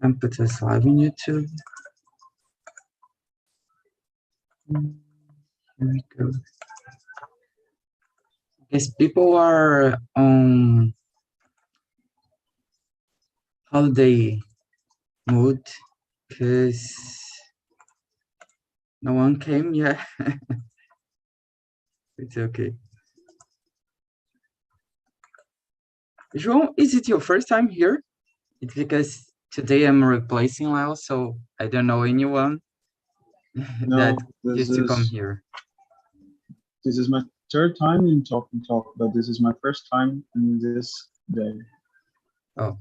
And put this live on YouTube. Here we go. Because people are on holiday mood because no one came yet. It's okay. João, is it your first time here? It's because today I'm replacing Leo, so I don't know anyone that used to come here. This is my third time in Talk and Talk, but this is my first time in this day. Oh,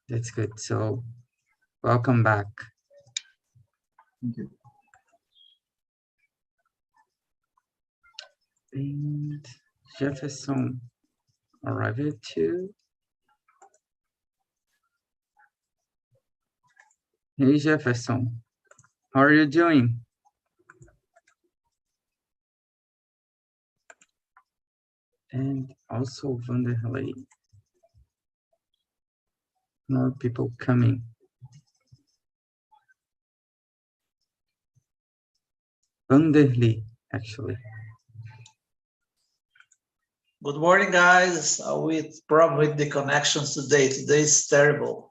that's good. So welcome back. Thank you. And Jefferson arrived too. Hey Jefferson, how are you doing? And also Vanderlei. More people coming. Vanderlei, actually. Good morning, guys. With problem with the connections today. Today is terrible.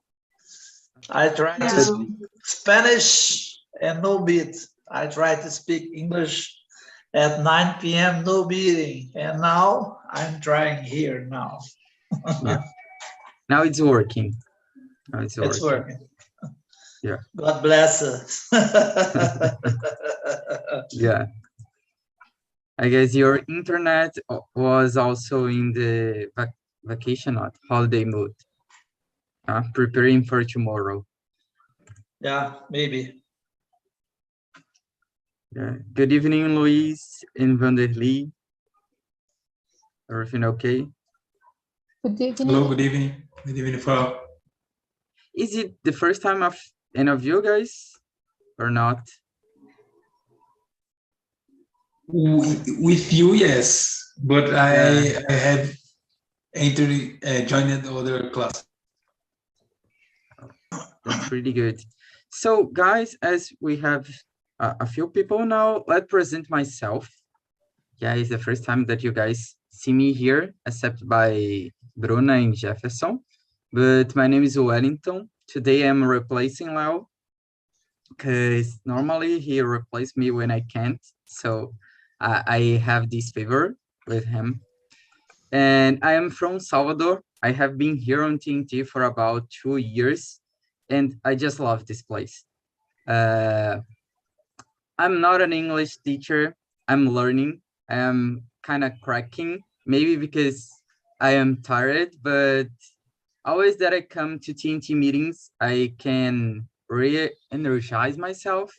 I try to speak Spanish and no beat. I try to speak English at 9 p.m. no beating, and now I'm trying here now. Yeah. Now it's working. Now it's working. Yeah. God bless us. Yeah. I guess your internet was also in the vacation, not holiday mood. Preparing for tomorrow. Yeah, maybe. Yeah. Good evening, Luis and Vanderlei. Everything okay? Good evening. Hello, good evening. Good evening, Frau. Is it the first time of any of you guys or not? With you, yes, but I have entered, joined other class. That's pretty good. So, guys, as we have a few people now, let's present myself. Yeah, it's the first time that you guys see me here, except by Bruna and Jefferson. But my name is Wellington. Today I'm replacing Leo because normally he replaces me when I can't. So I have this favor with him. And I am from Salvador. I have been here on TNT for about 2 years, and I just love this place. I'm not an English teacher. I'm learning. I'm kind of cracking, maybe because I am tired, but always that I come to TNT meetings, I can re-energize myself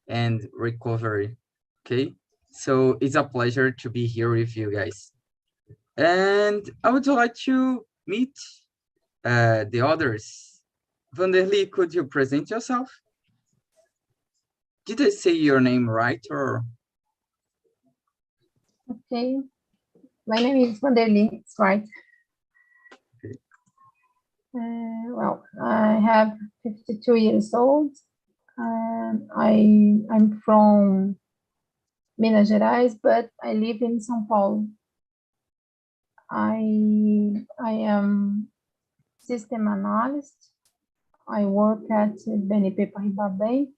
and recover. Okay, so it's a pleasure to be here with you guys. And I would like to meet the others. Vanderlei, could you present yourself? Did I say your name right or? Okay. My name is Vanderlei, it's right. Okay. Well, I have 52 years old. I'm from Minas Gerais, but I live in São Paulo. I am system analyst. I work at BNP Paribas Bank.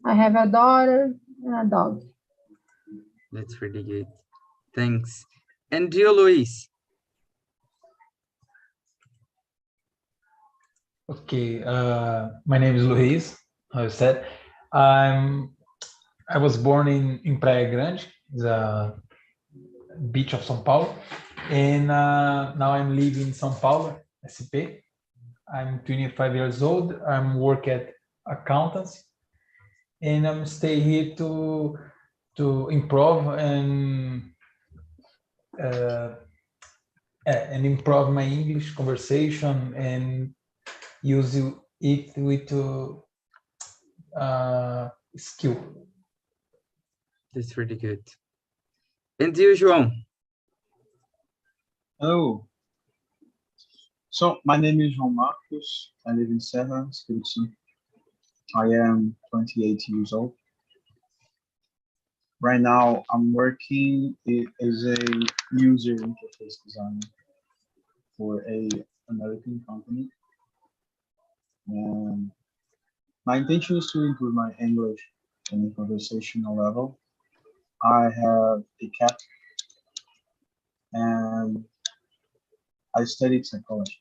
I have a daughter and a dog. That's really good. Thanks. And you, Luis? Okay, my name is Luis, how you said. I was born in Praia Grande, the beach of São Paulo, and now I'm living in São Paulo, SP. I'm 25 years old. I'm work at accountancy, and I'm stay here to improve and improve my English conversation and use it with skill. That's really good. And you, João? Oh, So my name is João Marcos. I live in Serra, Espírito Santo. I am 28 years old. Right now, I'm working as a user interface designer for a American company. And my intention is to improve my English in a conversational level. I have a cat, and I studied psychology.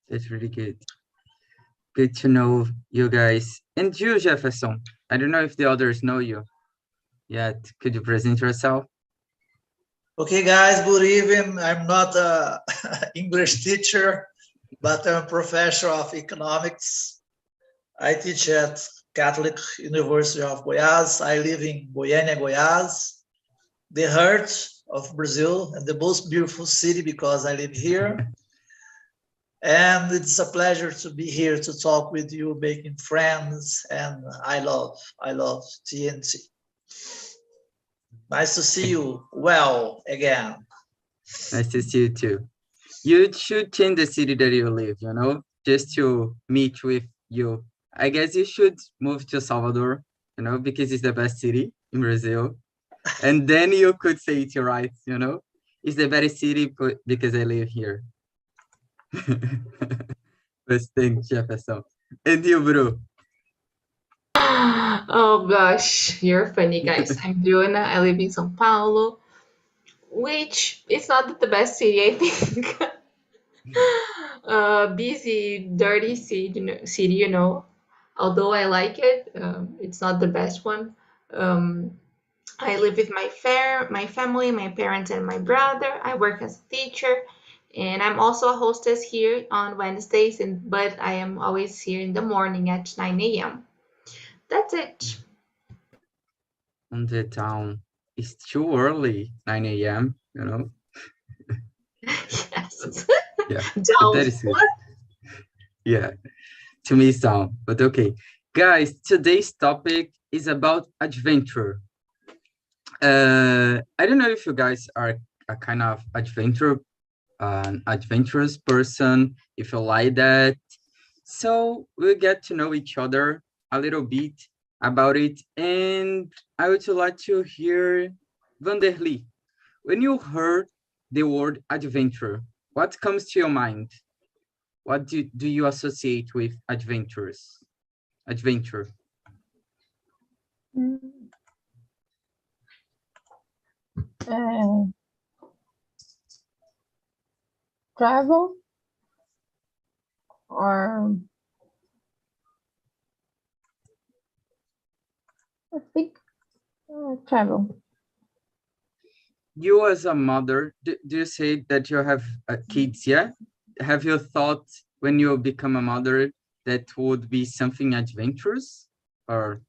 That's really good. Good to know you guys. And you, Jefferson. I don't know if the others know you yet. Could you present yourself? Okay, guys, good evening. I'm not a English teacher, but I'm a professor of economics. I teach at Catholic University of Goiás. I live in Goiânia, Goiás, the heart of Brazil and the most beautiful city because I live here. And it's a pleasure to be here to talk with you, making friends, and I love TNT. Nice to see you well again. Nice to see you too. You should change the city that you live, you know, just to meet with you. I guess you should move to Salvador, you know, because it's the best city in Brazil. And then you could say it right, you know, it's the best city because I live here. Best thing, Jefferson. And you, bro? Oh gosh, you're funny, guys. I'm Bruna. I live in São Paulo, which is not the best city, I think. Busy, dirty city, you know. Although I like it, it's not the best one. Um, I live with my family, my parents, and my brother. I work as a teacher, and I'm also a hostess here on Wednesdays. But I am always here in the morning at 9 a.m. That's it. On the town. It's too early, 9 a.m., you know? Yes. Yeah, but Down. that is good. Yeah, to me it's down, but okay. Guys, today's topic is about adventure. I don't know if you guys are a kind of an adventurous person, if you like that. So we'll get to know each other a little bit about it. And I would like to hear Vanderly. When you heard the word adventure, what comes to your mind? What do you associate with adventure? Travel or I think travel. You as a mother, do you say that you have kids, yeah? Have you thought when you become a mother that would be something adventurous or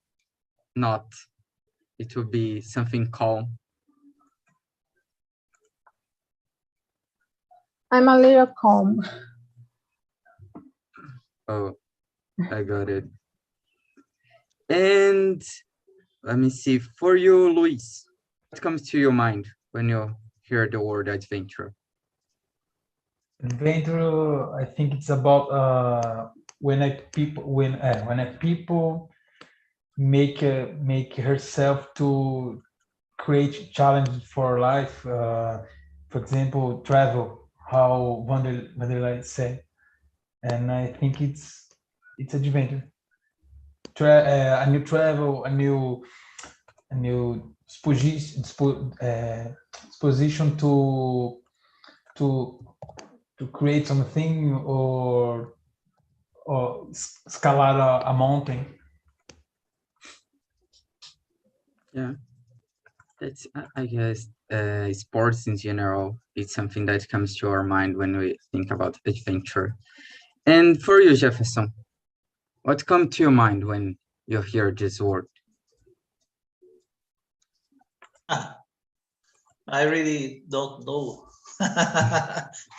not? It would be something calm. I'm a little calm. Oh, I got it. And let me see, for you, Luis, what comes to your mind when you hear the word adventure? Adventure, I think it's about when a people make herself to create challenges for life. For example, travel, how Vanderlei said, and I think it's adventure. A new travel, a new exposition to create something or escalar a mountain. Yeah, that's, I guess, sports in general, it's something that comes to our mind when we think about adventure. And for you, Jefferson, what comes to your mind when you hear this word? I really don't know.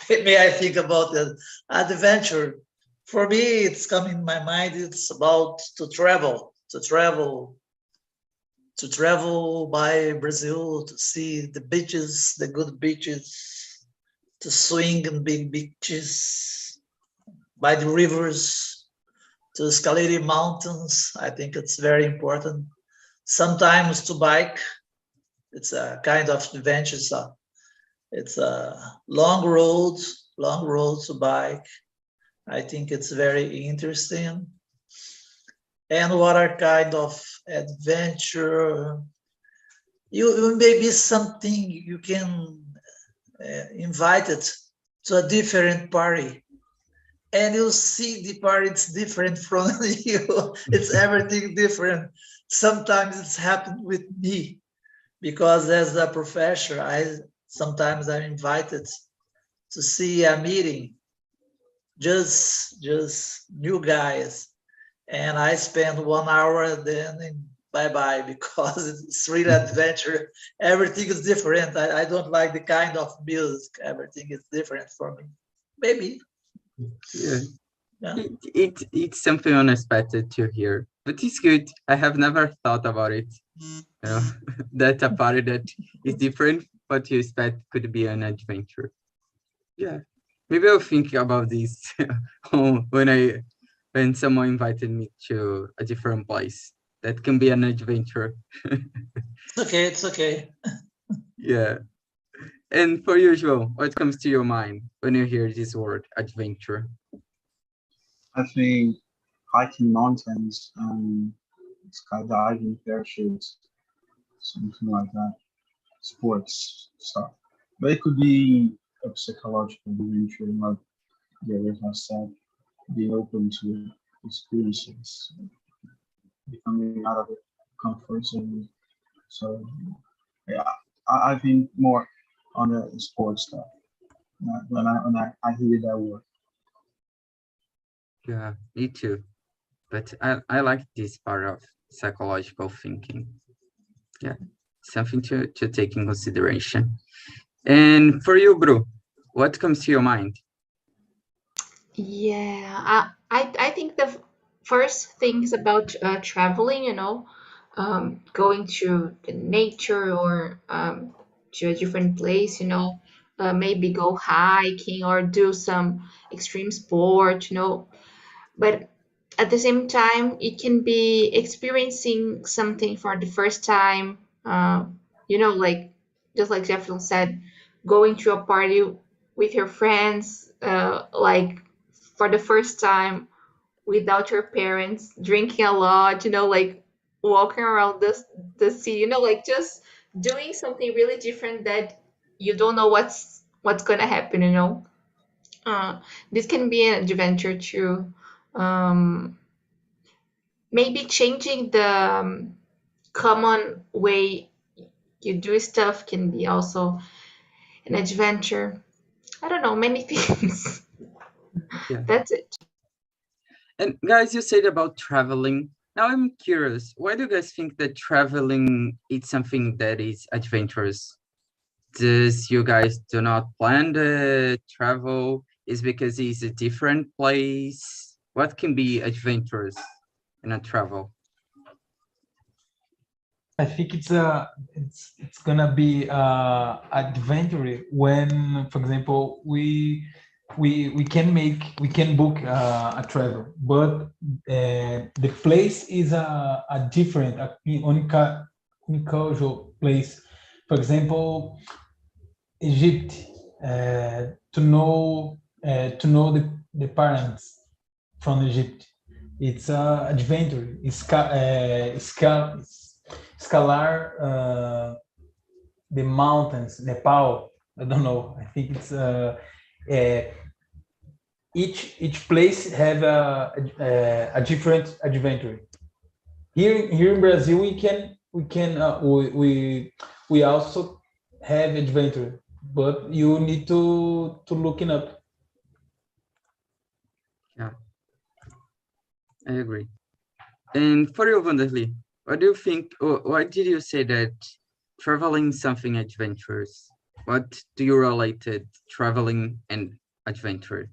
Maybe I think about the adventure. For me, it's coming in my mind. It's about to travel by Brazil, to see the beaches, the good beaches, to swing in big beaches, by the rivers, to escalating mountains. I think it's very important. Sometimes to bike, it's a kind of adventure. So it's a long road to bike. I think it's very interesting. And what are kind of adventure? You maybe something you can invite it to a different party, and you see the party it's different from you. It's everything different. Sometimes it's happened with me because as a professor, sometimes I'm invited to see a meeting, just new guys, and I spend 1 hour then bye-bye because it's really adventure. Everything is different. I don't like the kind of music. Everything is different for me. Maybe. Yeah. Yeah. It's something unexpected to hear, but it's good. I have never thought about it. You know, that a party that is different, but you expect could be an adventure. Yeah, maybe I'll think about this when someone invited me to a different place. That can be an adventure. It's okay. It's okay. Yeah. And for you, João, what comes to your mind when you hear this word, adventure? I think hiking mountains, skydiving, parachutes, something like that, sports stuff. But it could be a psychological adventure, like the other has said, be open to experiences, becoming out of the comfort zone. So yeah, I think more on the sports stuff when I hear that word. Yeah, me too. But I like this part of psychological thinking. Yeah, something to take in consideration. And for you, Bru, what comes to your mind? Yeah, I think the first things about traveling, going to the nature or to a different place, maybe go hiking or do some extreme sport, but at the same time, it can be experiencing something for the first time, like just like Jefferson said, going to a party with your friends, like for the first time without your parents, drinking a lot, like walking around the city, like just doing something really different that you don't know what's gonna happen, this can be an adventure too. Um, maybe changing the common way you do stuff can be also an adventure. I don't know, many things. Yeah. That's it. And guys, you said about traveling. Now I'm curious, why do you guys think that traveling is something that is adventurous? Does you guys do not plan the travel? Is because it's a different place? What can be adventurous in a travel? I think it's gonna be adventure when, for example, we can book a travel, but the place is a different, unusual place. For example, Egypt, to know the parents from Egypt. It's adventure. Scalar the mountains, Nepal. I don't know. I think it's each place have a different adventure. Here in Brazil, we also have adventure, but you need to look it up. Yeah, I agree. And for you, Vanderly, what do you think, or why did you say that traveling is something adventurous? What do you relate to traveling and adventure?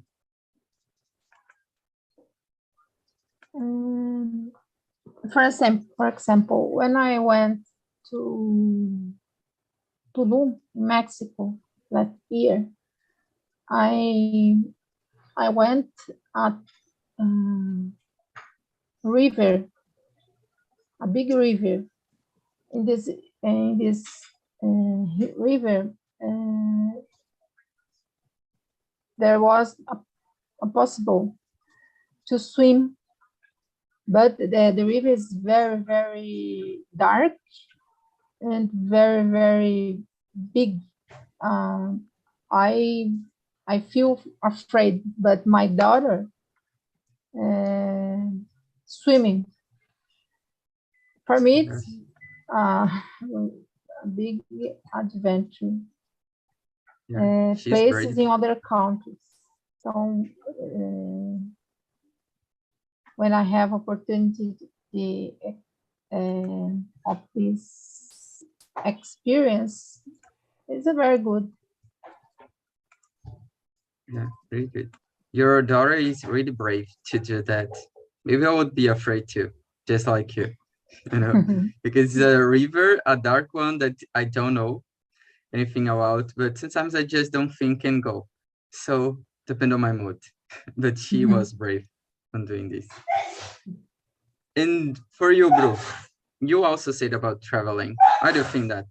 For example, when I went to Tulum, Mexico, last year, I went at river, a big river. In this river, there was a possible to swim, but the river is very, very dark and very, very big. I feel afraid, but my daughter swimming. For me, it's a big adventure. Yeah, she's Places brave. in other countries. So when I have opportunity of this experience, it's a very good. Yeah, very good. Your daughter is really brave to do that. Maybe I would be afraid too, just like you, you know, because it's a river, a dark one that I don't know anything about, but sometimes I just don't think and go. So depend on my mood. But she was brave on doing this. And for you, Bru, you also said about traveling. How do you think that?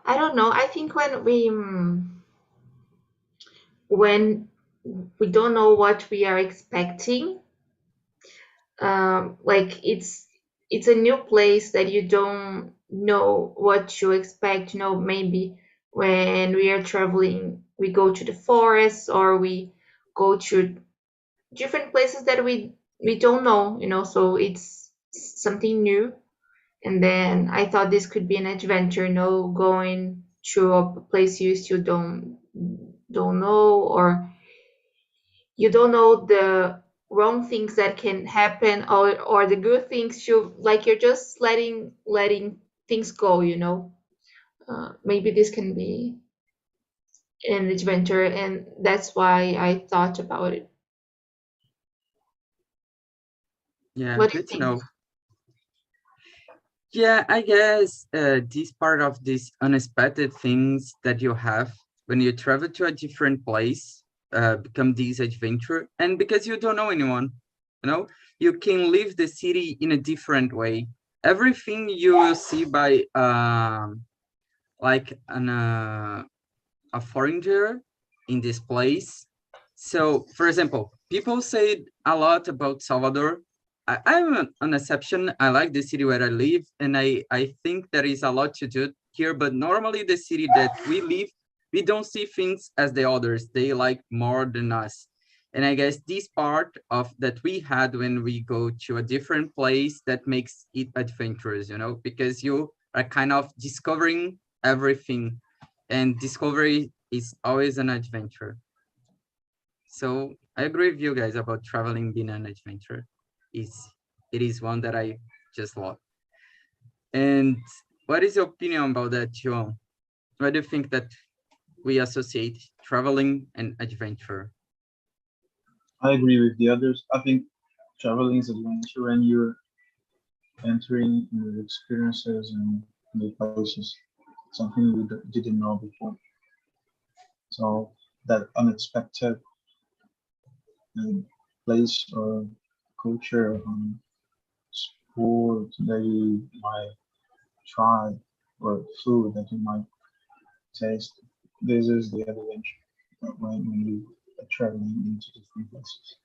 I don't know. I think when we don't know what we are expecting, like it's a new place that you don't know what to expect. You know, maybe when we are traveling, we go to the forest or we go to different places that we don't know. You know, so it's something new. And then I thought this could be an adventure, you know, going to a place you still don't know, or you don't know the wrong things that can happen, or the good things. You're just letting things go, you know. Maybe this can be an adventure, and that's why I thought about it. Yeah, What do you good to think? know. Yeah, I guess this part of these unexpected things that you have when you travel to a different place become this adventure. And because you don't know anyone, you know, you can live the city in a different way. Everything you will see by like a foreigner in this place. So, for example, people say a lot about Salvador. I'm an exception. I like the city where I live, and I think there is a lot to do here. But normally, the city that we live, we don't see things as the others. They like more than us. And I guess this part of that we had when we go to a different place that makes it adventurous, you know, because you are kind of discovering everything, and discovery is always an adventure. So I agree with you guys about traveling being an adventure. It is one that I just love. And what is your opinion about that, Joan? What do you think that we associate traveling and adventure? I agree with the others. I think traveling is adventure when you're entering new experiences and new places, something we didn't know before. So that unexpected place or culture sport that you might try or food that you might taste. This is the adventure when you are traveling into different places.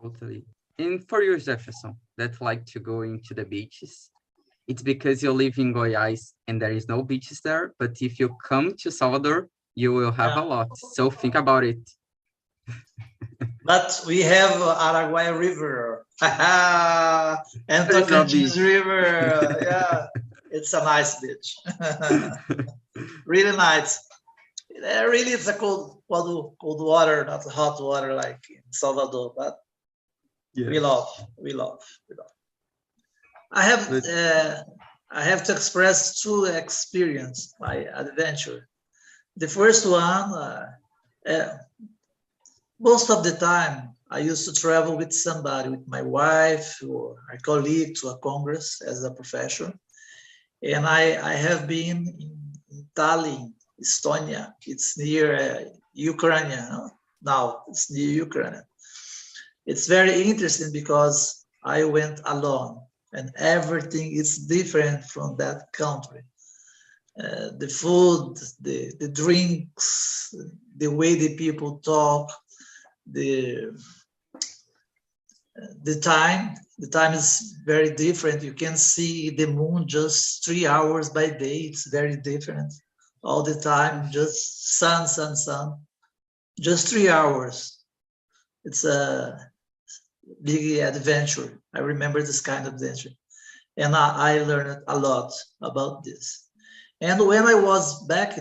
Totally. And for you, Jefferson, that like to go into the beaches, it's because you live in Goiás and there is no beaches there. But if you come to Salvador, you will have a lot. So think about it. But we have Araguaia River and There is no Tocantins beach. River. Yeah, it's a nice beach. Really nice. Really, it's a cold water, not hot water like in Salvador. But Yeah. we love. I have to express two experience, my adventure. The first one, most of the time, I used to travel with somebody, with my wife or a colleague to a congress as a professor. And I have been in Tallinn, Estonia. It's near Ukraine. Now it's near Ukraine. It's very interesting because I went alone and everything is different from that country. The food, the drinks, the way the people talk, the time is very different. You can see the moon just 3 hours by day. It's very different all the time. Just sun. Just 3 hours. It's a big adventure. I remember this kind of adventure, and I learned a lot about this. And when I was back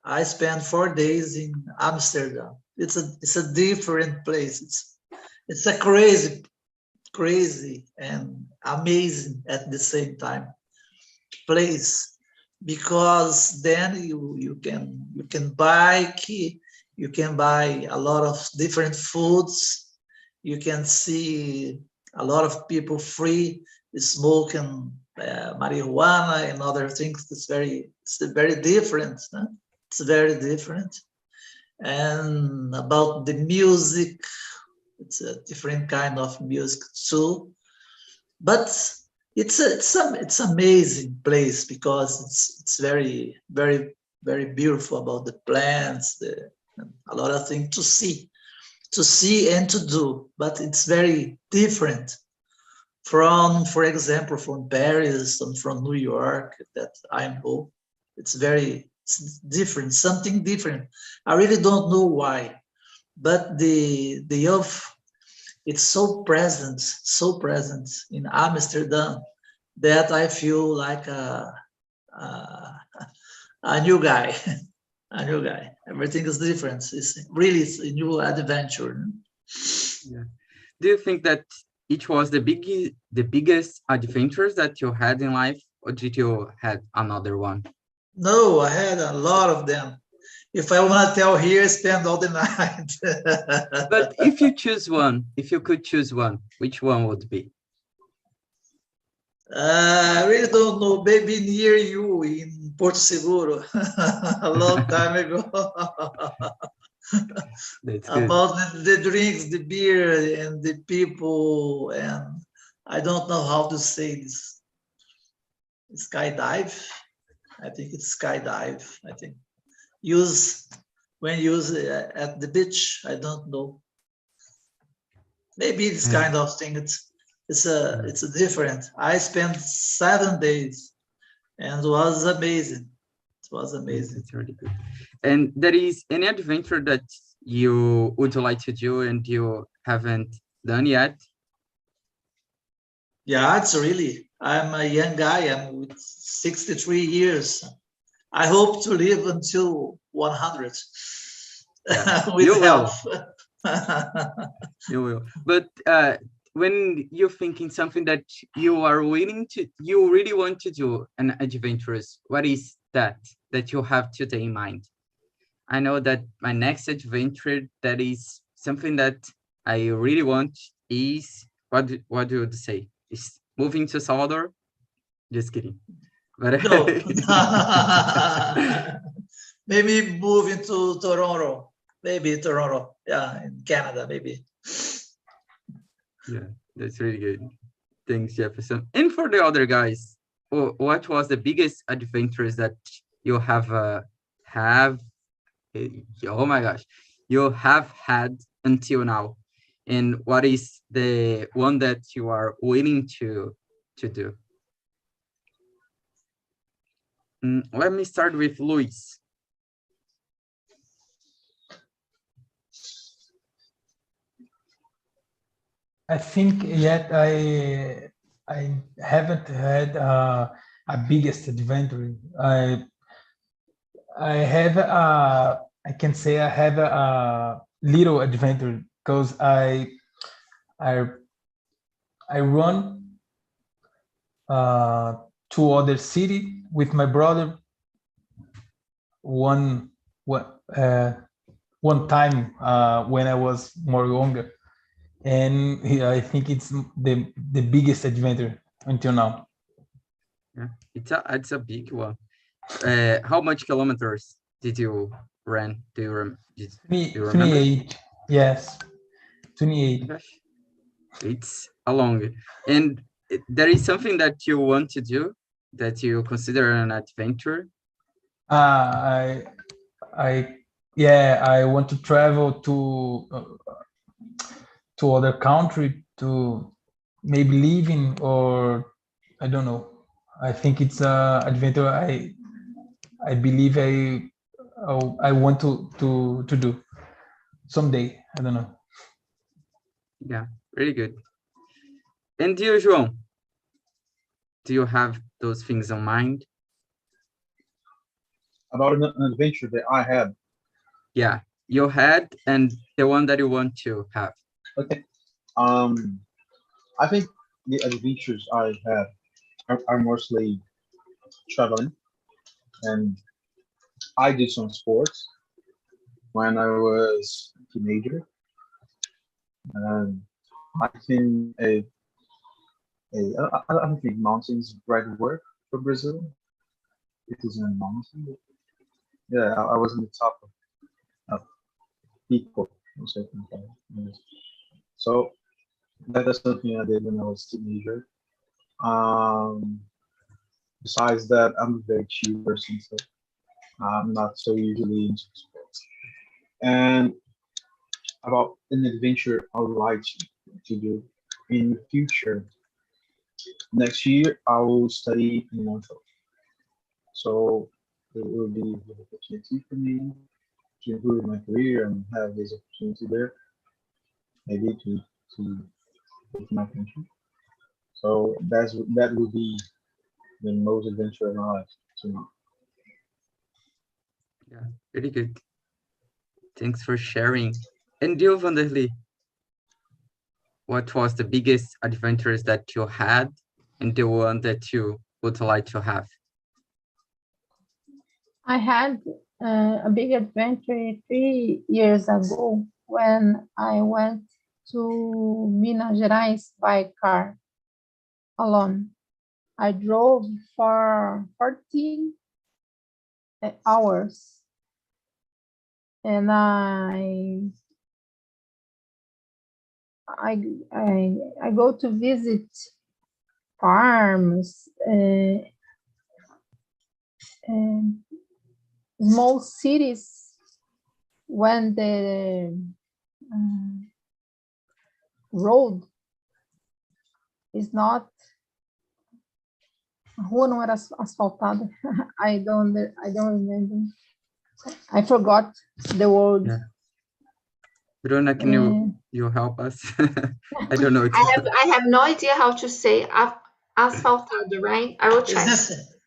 I spent 4 days in Amsterdam. It's a different place. It's a crazy and amazing at the same time place, because then you can bike, you can buy a lot of different foods, you can see a lot of people free smoking marijuana and other things. It's very different. Huh? It's very different. And about the music, it's a different kind of music too. But it's amazing place because it's very beautiful about the plants, a lot of things to see and to do. But it's very different from, for example, from Paris and from New York that I know. It's different, something different. I really don't know why, but the youth, it's so present in Amsterdam that I feel like a new guy, a new guy. Everything is different. It's a new adventure. Yeah. Do you think that it was the biggest adventures that you had in life, or did you had another one? No, I had a lot of them. If I want to tell here, spend all the night. But if you could choose one, which one would be? I really don't know. Maybe near you in Porto Seguro, a long time ago. That's good. About the drinks, the beer, and the people, and I don't know how to say this. Skydive. I think it's skydive. I think when used at the beach. I don't know. Maybe this kind of thing. It's a different. I spent 7 days, and it was amazing. It was amazing. It's really good. And there is any adventure that you would like to do and you haven't done yet? Yeah, it's really. I'm a young guy. I'm with 63 years. I hope to live until 100. Yeah, with you health. You will. But when you're thinking something that you really want to do, an adventurous, what is that you have today in mind? I know that my next adventure, that is something that I really want, is what do you say? Is moving to Salvador? Just kidding. But No. Maybe moving to Toronto. Maybe Toronto. Yeah, in Canada, maybe. Yeah, that's really good. Thanks, Jefferson. And for the other guys, what was the biggest adventures that you have oh my gosh, you have had until now? And what is the one that you are willing to do? Let me start with Luis. I think yet I haven't had a biggest adventure. I have I can say I have a little adventure because I run to other city with my brother one time when I was more younger, and I think it's the biggest adventure until now. Yeah, it's a big one. How much kilometers did you run? Do you remember? 28. Yes, 28. Gosh, it's a long. And there is something that you want to do that you consider an adventure. I want to travel to other country to maybe living, or I don't know. I think it's a adventure I believe I want to do someday. I don't know. Yeah, really good. And you, João? Do you have those things in mind? About an adventure that I had. Yeah, you had, and the one that you want to have. Okay. I think the adventures I had are mostly traveling, and I did some sports when I was a teenager. I think I don't think mountains is the right word for Brazil. It is a mountain. Yeah, I was in the top of people. So that's something I did when I was a teenager. Besides that, I'm a very chill person, so I'm not so usually into sports. And about an adventure I would like to do in the future. Next year, I will study in Montreal. So it will be a good opportunity for me to improve my career and have this opportunity there, maybe to with my country. So that will be the most adventure of my life to know. Yeah, really good. Thanks for sharing. And you, Vanderlei, what was the biggest adventures that you had and the one that you would like to have? I had a big adventure 3 years ago when I went to Minas Gerais by car alone. I drove for 14 hours, and I go to visit farms, small cities when the road is not, a rua não era asfaltada. I don't remember. I forgot the word. Yeah. Bruna, can you help us? I don't know. I have no idea how to say asfaltado, right? I will check.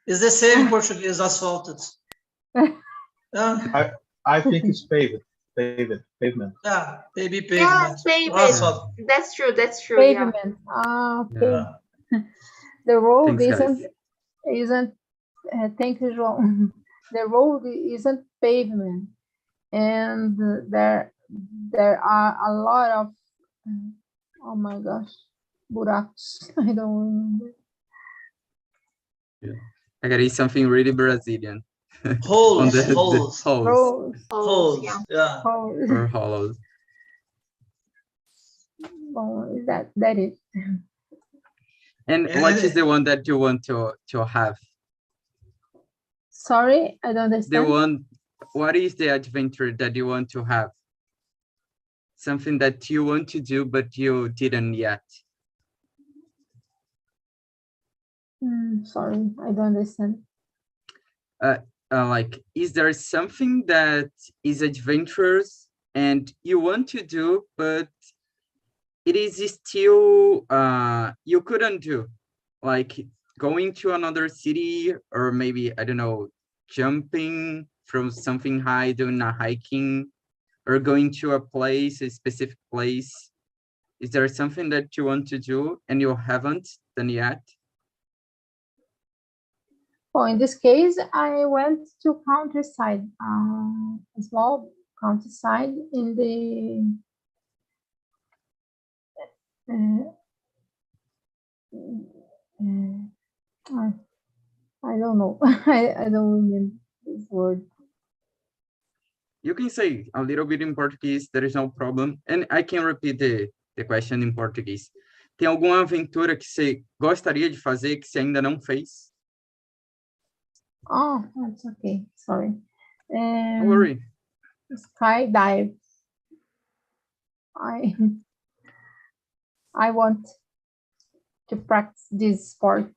It's the same in Portuguese, asfalted. I think it's pavement. Yeah, maybe Yeah, pavement. pavement. Asphalt. That's true. Pavement. Yeah. Okay. The road Thanks, isn't. Thank you, João. The road isn't pavement, and there are a lot of, oh my gosh, buracos. I don't remember. Yeah. I gotta eat something really Brazilian. Holes. Holes, yeah. Or hollows. Oh, that is. And what is the one that you want to have? Sorry, I don't understand. What is the adventure that you want to have? Something that you want to do, but you didn't yet. Sorry, I don't understand. Like, is there something that is adventurous and you want to do, but it is still you couldn't do, like going to another city, or maybe, I don't know, jumping from something high, doing a hiking, or going to a specific place? Is there something that you want to do and you haven't done yet? Oh, in this case, I went to countryside, a small countryside in the I don't know. I don't remember this word. You can say a little bit in Portuguese, there is no problem. And I can repeat the question in Portuguese. Tem alguma aventura que você gostaria de fazer que você ainda não fez? Oh, that's okay. Sorry. Don't worry. Skydive. I want to practice this sport.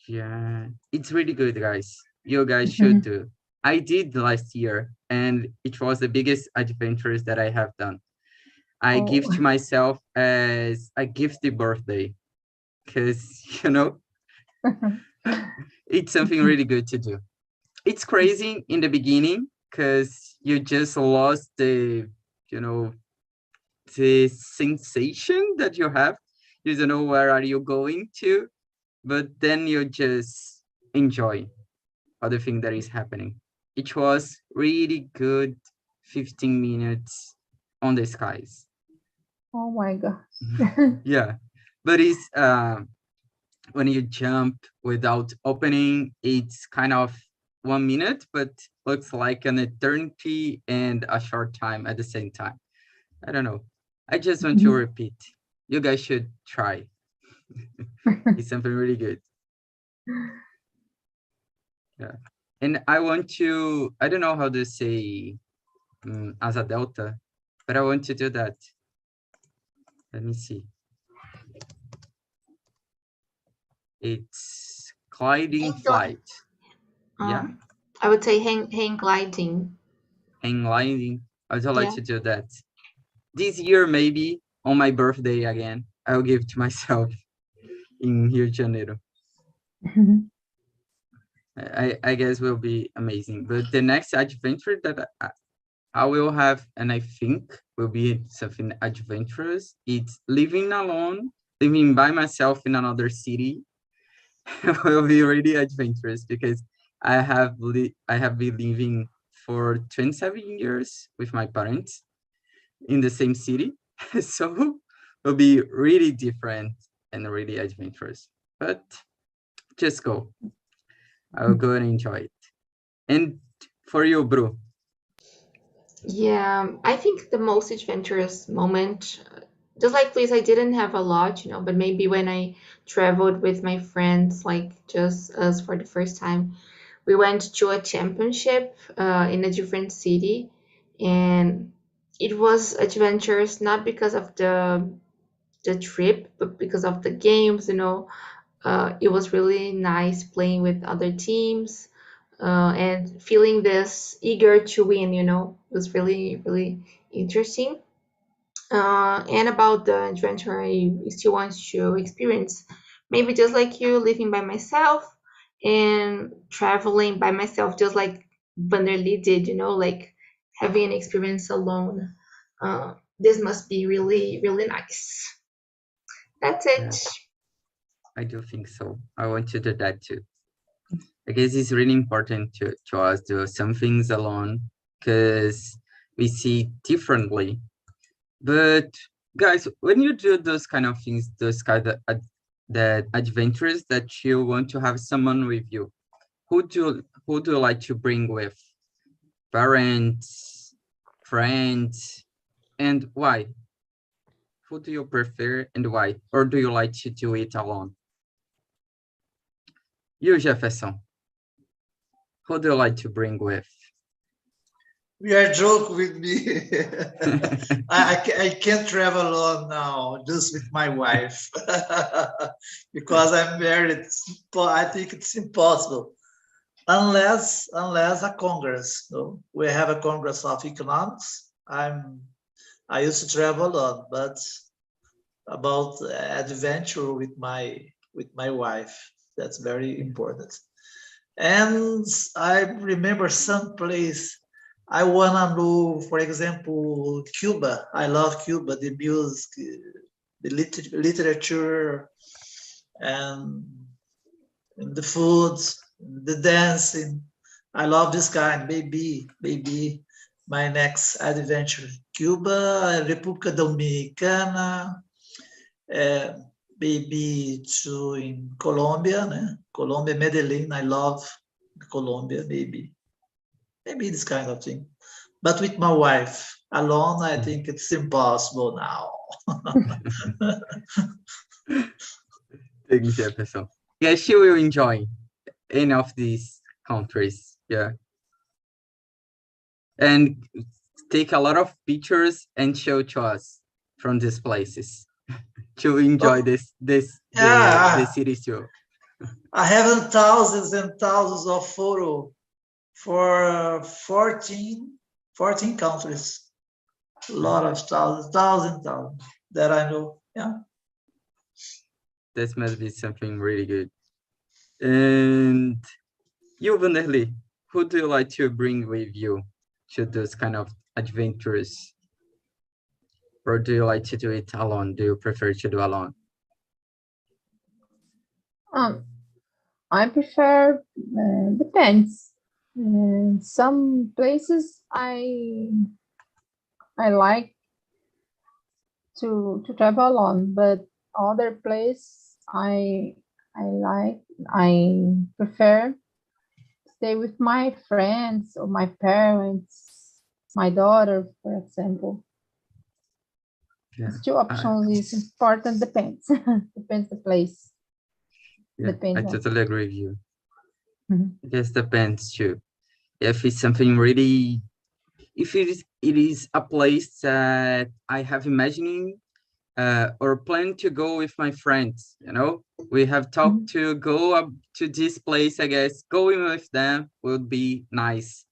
Yeah, it's really good, guys. You guys should do. I did last year, and it was the biggest adventures that I have done. I give to myself as a gifty birthday, because, you know, it's something really good to do. It's crazy in the beginning, because you just lost the, you know, the sensation that you have. You don't know where are you going to, but then you just enjoy other thing that is happening. It was really good 15 minutes on the skies. Oh my God. Yeah, but it's when you jump without opening, it's kind of 1 minute, but looks like an eternity and a short time at the same time. I don't know. I just want to repeat. You guys should try. It's something really good. Yeah. And I want to, I don't know how to say asa delta, but I want to do that. Let me see. It's gliding flight. Yeah. I would say hang gliding. Hang gliding. I would like to do that. This year, maybe on my birthday again, I'll give to myself in Rio de Janeiro. I guess will be amazing. But the next adventure that I will have, and I think will be something adventurous, it's living alone, living by myself in another city. Will be really adventurous because I have been living for 27 years with my parents in the same city. So it'll be really different and really adventurous. But just go. I'll go and enjoy it. And for you, Bru? Yeah, I think the most adventurous moment, just like please, I didn't have a lot, but maybe when I traveled with my friends, like just us for the first time, we went to a championship in a different city, and it was adventurous not because of the trip, but because of the games. It was really nice playing with other teams and feeling this eager to win. It was really, really interesting. And about the adventure I still want to experience, maybe just like you, living by myself and traveling by myself, just like Vanderly did, like having an experience alone. This must be really, really nice. That's it. Yeah, I do think so. I want to do that too. I guess it's really important to us do some things alone because we see differently. But guys, when you do those kind of things, those kind of the adventures that you want to have someone with you, who do you like to bring with? Parents, friends, and why? Who do you prefer and why? Or do you like to do it alone? You, Jefferson, who do you like to bring with? You are joking with me. I can't travel alone now, just with my wife. Because I'm married. I think it's impossible. Unless a Congress. We have a Congress of Economics. I used to travel alone, but about adventure with my wife, that's very important. And I remember some place I wanna know, for example, Cuba. I love Cuba, the music, the literature, and the food, the dancing. I love this kind. Maybe my next adventure, Cuba, República Dominicana, maybe to in Colombia, né? Colombia, Medellin. I love Colombia, maybe this kind of thing. But with my wife alone, I think it's impossible now. Thanks, Jefferson. Yeah, she will enjoy any of these countries. Yeah. And take a lot of pictures and show to us from these places to enjoy the Yeah, cities too. I have thousands and thousands of photos for 14 countries. A lot of thousands that I know. Yeah. This must be something really good. And you, Vanderlei, who do you like to bring with you to those kind of adventures? Or do you like to do it alone? Do you prefer to do alone? I prefer, depends. Some places I like to travel alone, but other place I prefer stay with my friends or my parents, my daughter, for example. Yeah. These two options is important, depends. Depends the place. Yeah, Depends I on. totally agree with you. Mhm. I guess depends too. If it's something really, if it is a place that I have imagining or plan to go with my friends, you know, we have talked to go up to this place. I guess going with them would be nice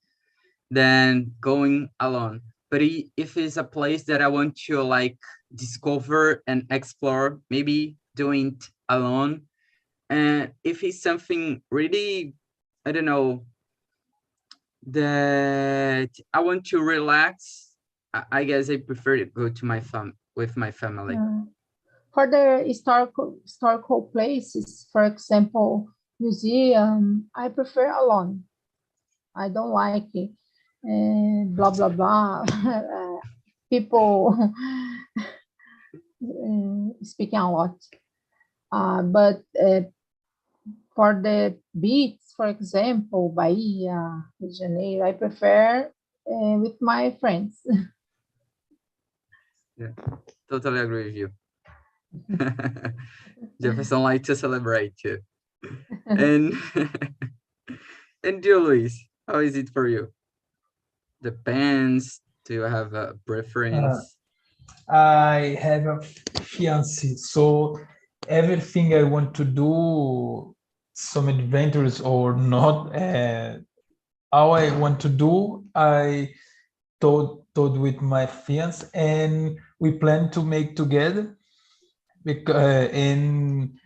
than going alone. But if it's a place that I want to like discover and explore, maybe doing it alone. And if it's something really, I don't know, that I want to relax, I guess I prefer to go to with my family. For the historical places, for example, museum, I prefer alone. I don't like it. Blah blah blah. People speaking a lot. But for the beach, for example, Bahia, Rio de Janeiro, I prefer with my friends. Yeah, totally agree with you. Jefferson like to celebrate too. And and you, Luis, how is it for you? Depends. Do you have a preference? I have a fiancé, so everything I want to do, some adventures or not, all I want to do, I told with my fiance, and we plan to make together. Because and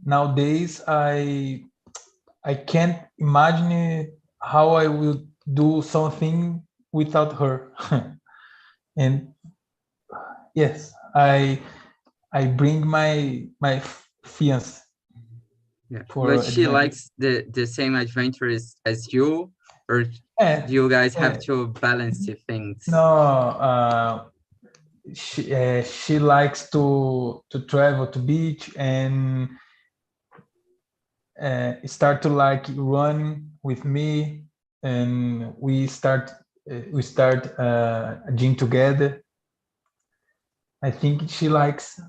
nowadays I can't imagine how I will do something without her. And yes, I bring my fiance. Yeah, For but she adventure. likes the same adventures as you, or Eh, do you guys have eh, to balance the things? No, she likes to travel to beach and start to like run with me, and we start a gym together. I think she likes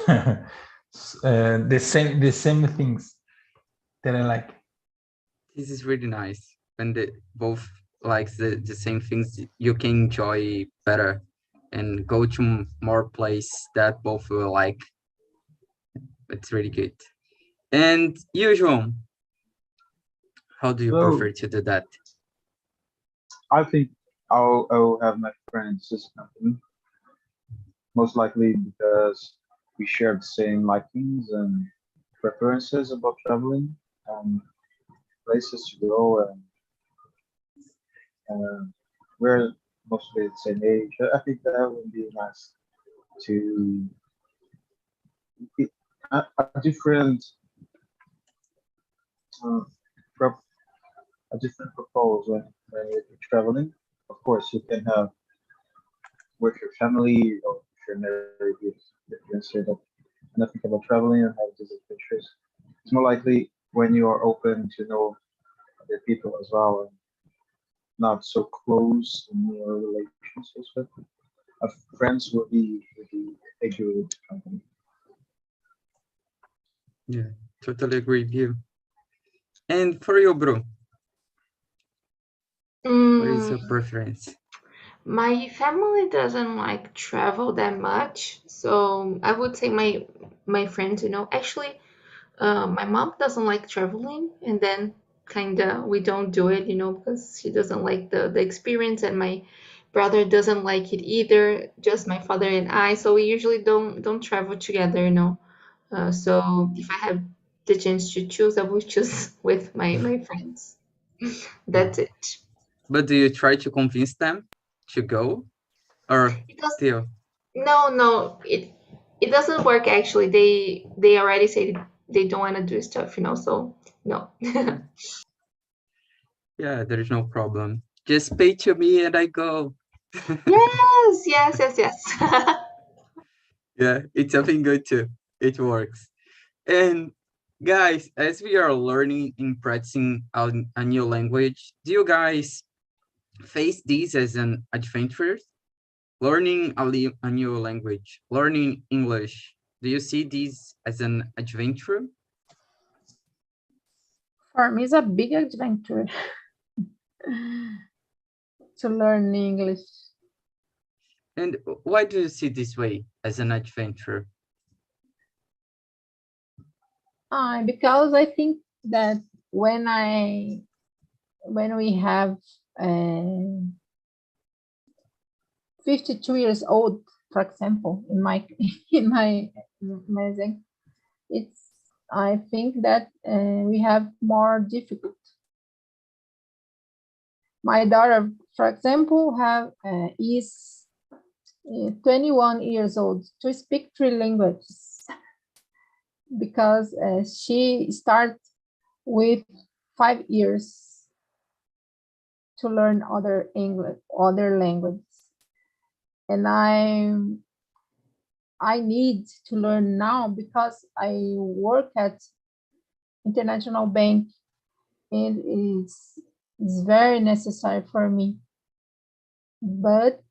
the same things that I like. This is really nice when they both likes the same things. You can enjoy better and go to more place that both will like. It's really good. And usual, how do you So prefer to do that? I think I'll have my friends as company, most likely because we share the same likings and preferences about traveling and places to go, and we're mostly the same age. I think that would be nice to a different uh, prop, a different proposal when you're traveling. Of course, you can have with your family or if you're married with your fiance, but and I think about traveling and have these adventures. It's more likely when you are open to know other people as well, and not so close in your relationships with. Friends would be a good company. Yeah, totally agree with you. And for you, bro, what is your preference? My family doesn't like travel that much, so I would say my friends, actually, my mom doesn't like traveling, and then kinda we don't do it, because she doesn't like the experience, and my brother doesn't like it either, just my father and I, so we usually don't travel together, so if I have the chance to choose, I would choose with my friends. That's it. But do you try to convince them to go, or Because still? no, it doesn't work actually. They already say they don't want to do stuff, so no. Yeah, there is no problem. Just pay to me and I go. Yes. Yeah, it's something good too. It works. And guys, as we are learning and practicing a new language, do you guys face this as an adventure? Learning a new language, learning English. Do you see this as an adventure? For me, it's a big adventure to learn English. And why do you see this way as an adventure? Because I think that when we have 52 years old, for example, in my example, I think that we have more difficult. My daughter, for example, is 21 years old to speak 3 languages because she started with 5 years to learn other languages, and I need to learn now because I work at international bank, and it's very necessary for me. But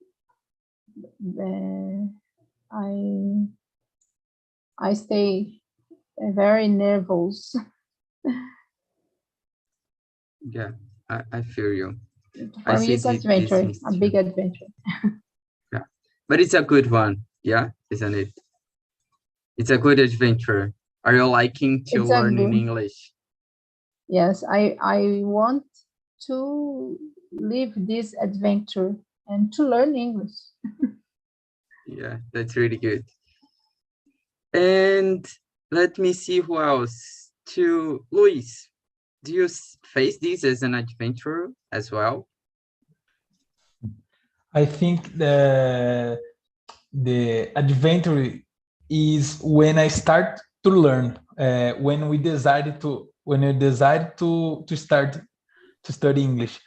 I stay very nervous. Yeah, I feel you. For me, it's adventure, a big adventure. Yeah, but it's a good one, yeah, isn't it? It's a good adventure. Are you liking to learn in English? Yes, I want to live this adventure and to learn English. Yeah, that's really good. And let me see who else. To Luis, do you face this as an adventure as well? I think the adventure is when I start to learn. When we decide to start to study English.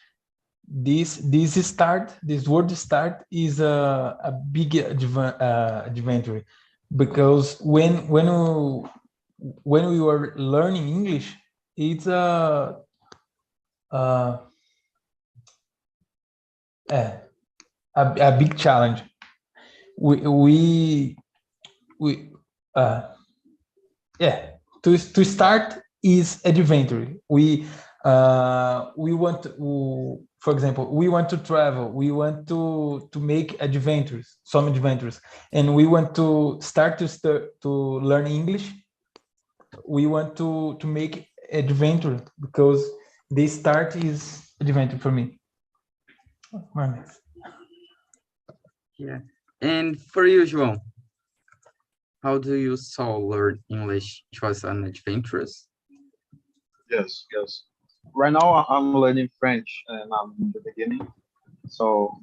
This word start is a big adventure, because when we were learning English, it's a big challenge. To start is adventure. We want to, for example, we want to travel, we want to make some adventures, and we want to start to learn English. We want to make adventure, because the start is adventure for me. Yeah. And for you, João, how do you learn English? It was an adventurous? Yes. Right now I'm learning French and I'm in the beginning. So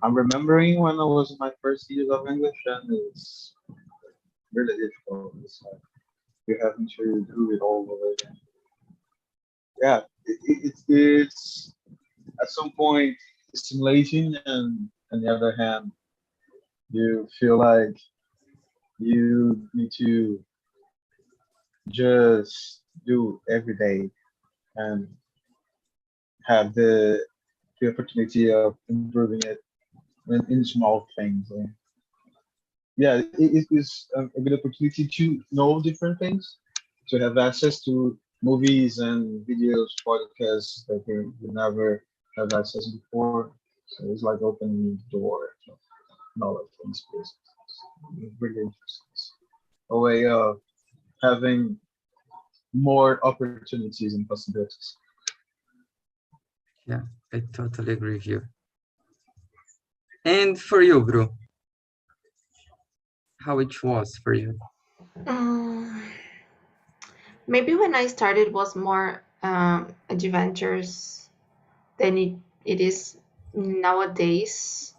I'm remembering when I was in my first years of English, and it's really difficult. It's like you're having to do it all over again. Yeah, it's at some point stimulating, and on the other hand, you feel like you need to just do every day and have the opportunity of improving it in small things. And yeah, it is a good opportunity to know different things, to have access to movies and videos, podcasts that you never have access before. So it's like opening the door to knowledge and space. It's really interesting. A way of having more opportunities and possibilities. Yeah, I totally agree with you. And for you, Bru, how it was for you? Maybe when I started was more adventures than it is nowadays.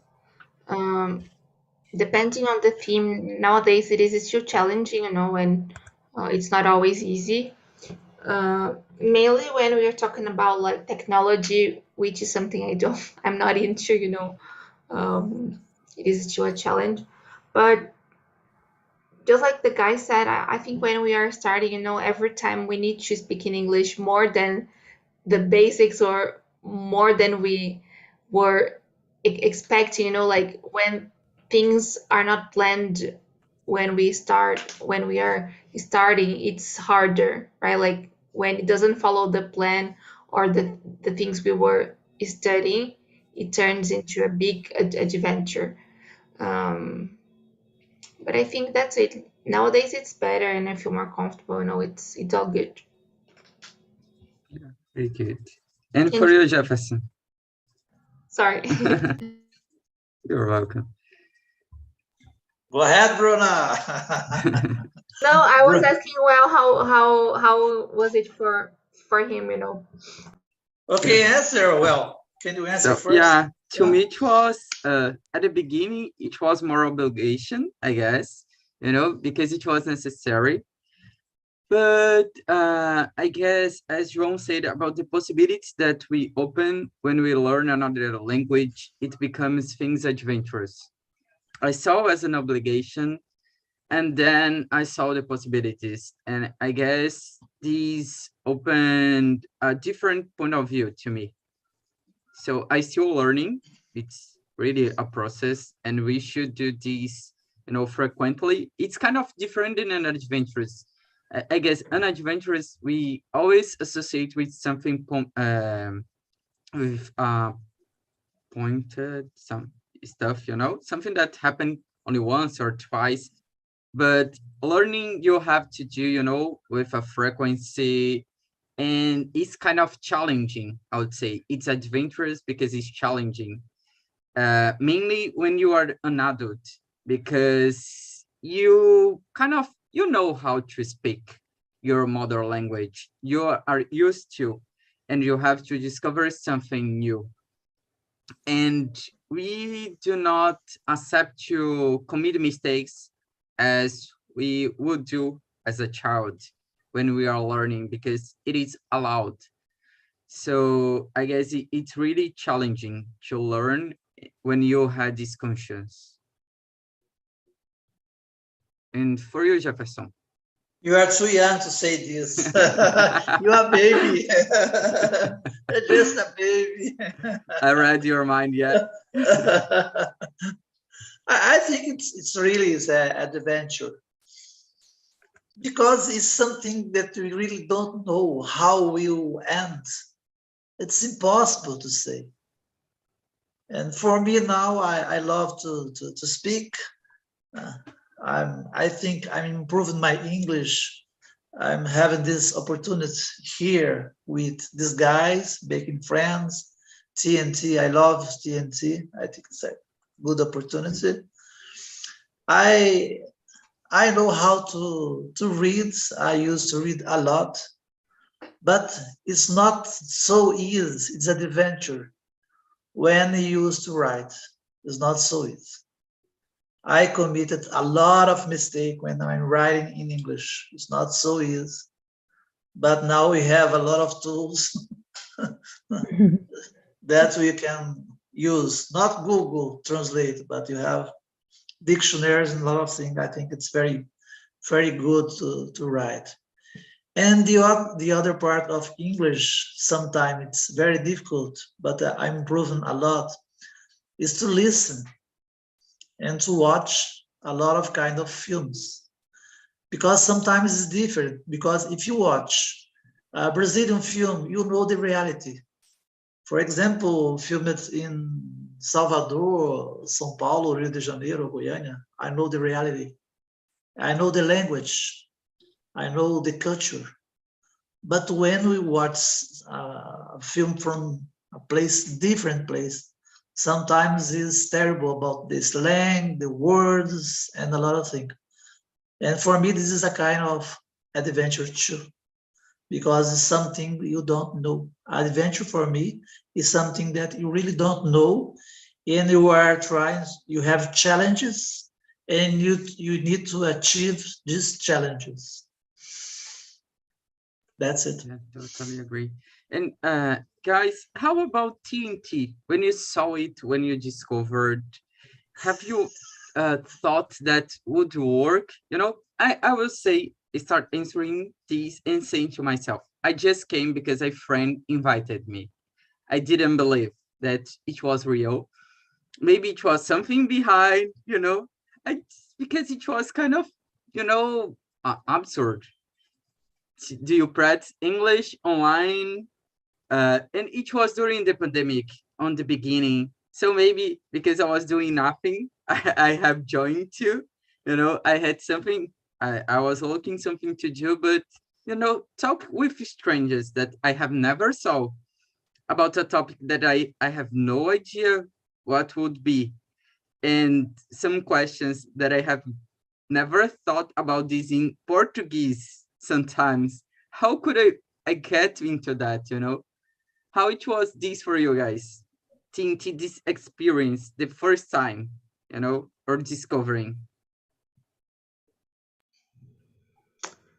Depending on the theme, nowadays it is still challenging, you know, and it's not always easy. Mainly when we are talking about like technology, which is something I'm not into, you know. It is still a challenge, but just like the guy said, I think when we are starting, you know, every time we need to speak in English more than the basics or more than we were expecting, you know, like when things are not planned when we are starting, it's harder, right? Like when it doesn't follow the plan or the things we were studying, it turns into a big adventure. But I think that's it. Nowadays it's better and I feel more comfortable, you know, it's all good. Yeah, very good. And for And you, Jefferson? sorry. You're welcome. Go ahead, Bruna. No, I was Bru- asking, well, how was it for him, you know? Okay, answer. Well, can you answer So first? yeah, to Yeah. me it was at the beginning it was more obligation, I guess, you know, because it was necessary. But I guess as João said about the possibilities that we open when we learn another language, it becomes things adventurous. I saw as an obligation, and then I saw the possibilities, and I guess these opened a different point of view to me. So I still learning. It's really a process, and we should do this, you know, frequently. It's kind of different than an adventurous. I guess an adventurous we always associate with something with pointed some stuff, you know, something that happened only once or twice. But learning you have to do, you know, with a frequency, and it's kind of challenging. I would say it's adventurous because it's challenging, mainly when you are an adult, because you kind of you know how to speak your mother language, you are used to, and you have to discover something new. And we do not accept to commit mistakes as we would do as a child when we are learning, because it is allowed. So I guess it's really challenging to learn when you had this conscience. And for you, Jefferson? You are too young to say this. You are a baby. You're just a baby. I read your mind yet. I think it's really is an adventure, because it's something that we really don't know how will end. It's impossible to say. And for me now, I love to speak. I think I'm improving my English. I'm having this opportunity here with these guys, making friends. TNT, I love TNT. I think it's a good opportunity. I know how to read. I used to read a lot, but it's not so easy. It's an adventure. When you used to write, it's not so easy. I committed a lot of mistake when I'm writing in English. It's not so easy. But now we have a lot of tools that we can use. Not Google Translate, but you have dictionaries and a lot of things. I think it's very, very good to write. And the other part of English, sometimes it's very difficult, but I'm improving a lot, is to listen and to watch a lot of kind of films. Because sometimes it's different, because if you watch a Brazilian film, you know the reality. For example, filmed in Salvador, São Paulo, Rio de Janeiro, Goiânia, I know the reality. I know the language. I know the culture. But when we watch a film from a different place, sometimes it's terrible about the slang, the words, and a lot of things. And for me, this is a kind of adventure too, because it's something you don't know. Adventure for me is something that you really don't know, and you are trying, you have challenges, and you need to achieve these challenges. That's it. Yeah, totally agree. And guys, how about TNT? When you saw it, when you discovered, have you thought that would work? You know, I will say, start answering these and saying to myself, I just came because a friend invited me. I didn't believe that it was real. Maybe it was something behind, you know, because it was kind of, you know, absurd. Do you practice English online? And it was during the pandemic on the beginning. So maybe because I was doing nothing, I have joined too. You know, I had something, I was looking something to do, but, you know, talk with strangers that I have never saw about a topic that I have no idea what would be. And some questions that I have never thought about this in Portuguese sometimes. How could I get into that, you know? How it was this for you guys? This experience, the first time, you know, or discovering?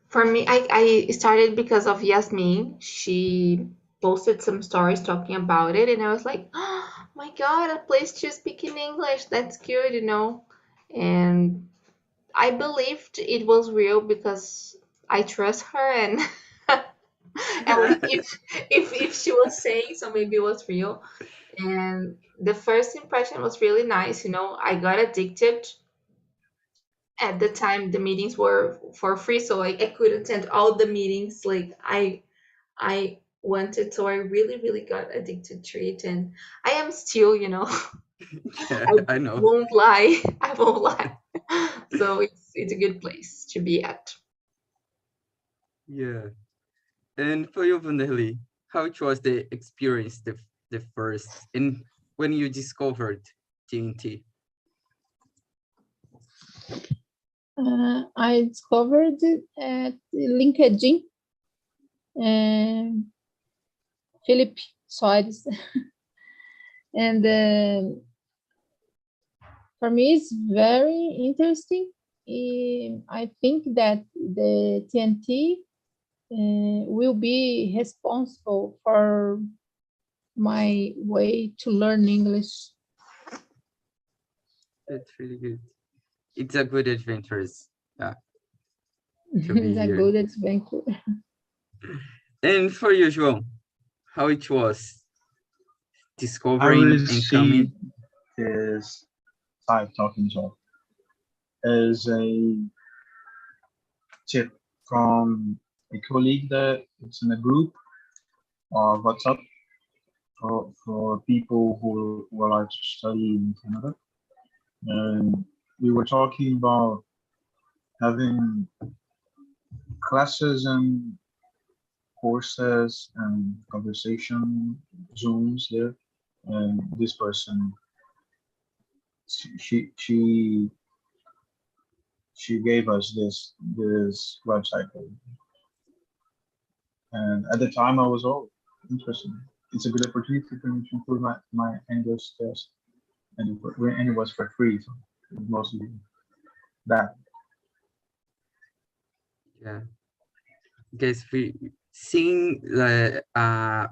For me, I started because of Yasmin. She posted some stories talking about it, and I was like, oh my God, a place to speak in English. That's good, you know? And I believed it was real because I trust her, and and if she was saying so, maybe it was real. And the first impression was really nice, you know. I got addicted. At the time the meetings were for free, so I couldn't attend all the meetings like I wanted, so I really got addicted to it, and I am still, you know. Yeah, I I know. won't lie. I won't lie. So it's a good place to be at. Yeah. And for you, Vanderlei, how it was the experience, the first, and when you discovered TNT? I discovered it at LinkedIn. Felipe Soares. And for me, it's very interesting. I think that the TNT will be responsible for my way to learn English. That's really good. It's a good adventure. Yeah, to be It's a here. good adventure. And for you, João, how it was I discovering really and see coming? this type talking job as a tip from a colleague that it's in a group of WhatsApp for people who would like to study in Canada. And we were talking about having classes and courses and conversation Zooms there. And this person, she gave us this website, and at the time I was all interested. It's a good opportunity for me to improve my English test, and it was for free, so it was mostly that. Yeah, because we seeing the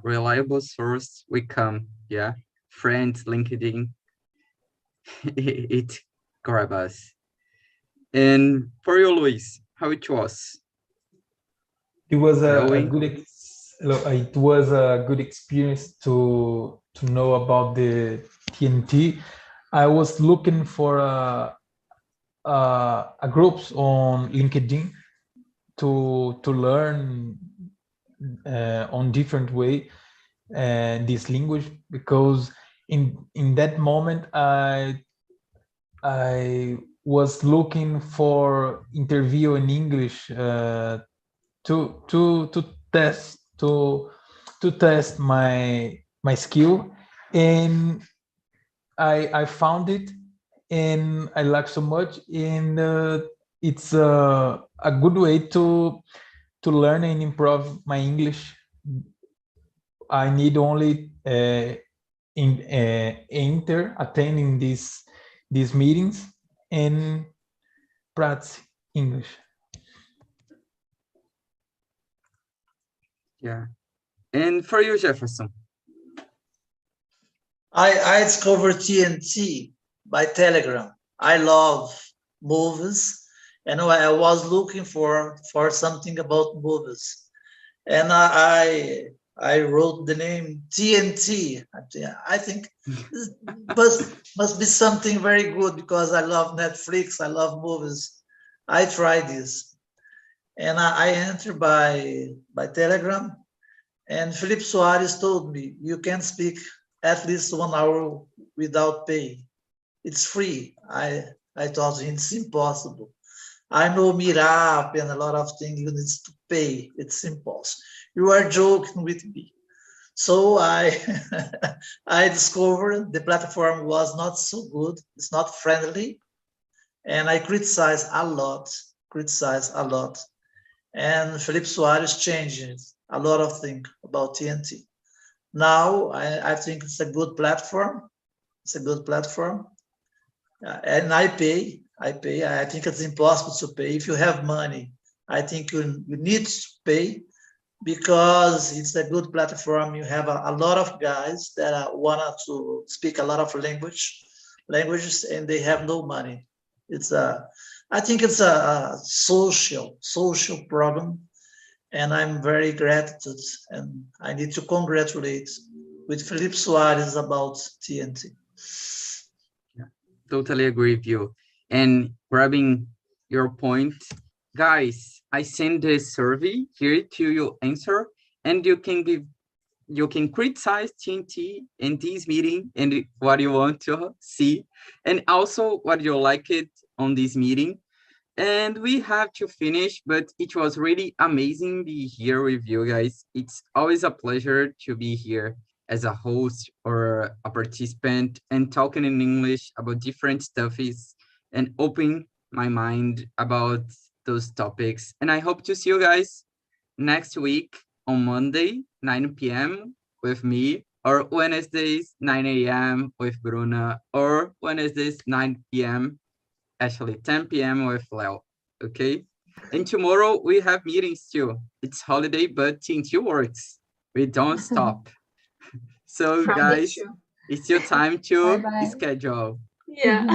reliable source, we come. Yeah, friends, LinkedIn, it grab us. And for you, Luis, how it was? It was a Growing. it was a good experience to know about the TNT. I was looking for a groups on LinkedIn to learn on different way this language, because in that moment I was looking for interview in English to test my skill, and I found it, and I like so much, and it's a good way to learn and improve my English. I need only enter attending these meetings and practice English. Yeah. And for you, Jefferson? I discovered TNT by Telegram. I love movies, and I was looking for something about movies, and I wrote the name TNT. I think this must be something very good, because I love Netflix, I love movies. I tried this, and I entered by Telegram, and Felipe Soares told me you can speak at least 1 hour without pay. It's free. I thought it's impossible. I know Mirap and a lot of things you need to pay. It's impossible. You are joking with me. So I I discovered the platform was not so good. It's not friendly, and I criticized a lot. And Felipe Soares changed a lot of things about TNT. Now I think it's a good platform. It's a good platform, and I pay. I think it's impossible to pay. If you have money, I think you need to pay, because it's a good platform. You have a lot of guys that want to speak a lot of languages, and they have no money. I think it's a social problem, and I'm very grateful, and I need to congratulate with Felipe Soares about TNT. Totally agree with you. And grabbing your point, guys, I send the survey here to you answer, and you can criticize TNT in this meeting and what you want to see, and also what you like it on this meeting. And we have to finish, but it was really amazing be here with you guys. It's always a pleasure to be here as a host or a participant and talking in English about different stuffs and open my mind about those topics. And I hope to see you guys next week on Monday, 9 p.m. with me, or Wednesdays, 9 a.m. with Bruna, or Wednesdays, 9 p.m. actually 10 p.m. with Leo, okay? And tomorrow we have meetings too. It's holiday, but TNT works. We don't stop. So That's guys, true. it's your time to Bye-bye. schedule. Yeah.